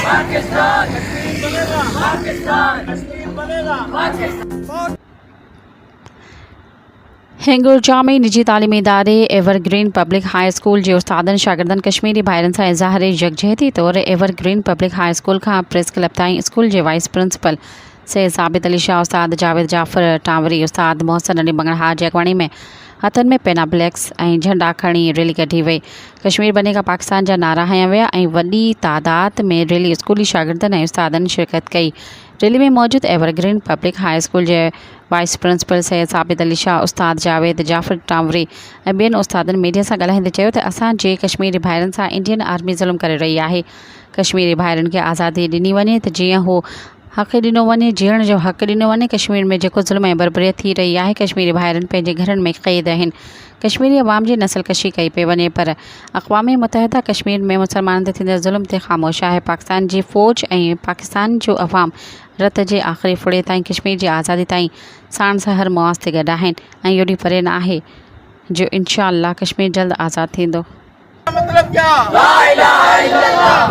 पाकिस्तान बनेगा, पाकिस्तान बनेगा, पाकिस्तान। हिंगोर जामी निजी तालीमी इदारे एवरग्रीन पब्लिक हाई स्कूल जे उस्तादन शागिर्दन कश्मीरी भाइरनि सां इज़हार यकजहती तौर एवरग्रीन पब्लिक हाई स्कूल खां प्रेस क्लब ताईं स्कूल जे वाइस प्रिंसिपल सैयद साबित अली शाह, उस्ताद जावेद जाफ़र टांवरी, उस्ताद मोहसिन अली बंगरहार जी अॻवानी में हथनि में पेना ब्लैक्स ऐं झंडा खणी रैली कढी वई। कश्मीर बनेगा पाकिस्तान जा नारा हया विया ऐं वॾी तादाद में रैली स्कूली शागिर्दनि ऐं उस्तादनि शिरकत कई। रैली में मौजूद एवरग्रीन पब्लिक हाई स्कूल जे वाइस प्रिंसिपल सैयद साबित अली शाह, उस्ताद जावेद जाफ़र टांवरी ऐं ॿियनि उस्तादनि मीडिया सां ॻाल्हाईंदे चयो त असांजे कश्मीरी भाइरनि सां इंडियन आर्मी ज़ुल्म करे रही आहे। कश्मीरी भाइरनि खे आज़ादी ॾिनी वञे त जीअं हू हक़ ॾिनो वञे, जीअण जो हक़ ॾिनो वञे। कश्मीर में जेको ज़ुल्म ऐं बर्बरियत थी रही आहे, कश्मीरी भाइरनि पंहिंजे घरनि में क़ैद आहिनि। कश्मीरी अवाम जी नस्लकशी कई पई वञे पर अक़वाम मुतहदा कश्मीर में मुसलमाननि ते थींदड़ ज़ुल्म ते ख़ामोश आहे। पाकिस्तान जी फ़ौज ऐं पाकिस्तान जो अवाम रत जे आख़िरी फुड़े ताईं कश्मीर जी आज़ादी ताईं साण सां हर मुआज़ ते गॾु आहिनि ऐं इहो ॾींहुं परे न आहे जो इंशा अल्लाह कश्मीर जल्द आज़ादु थींदो। मतलब क्या? ला इलाहा इल्लल्लाह।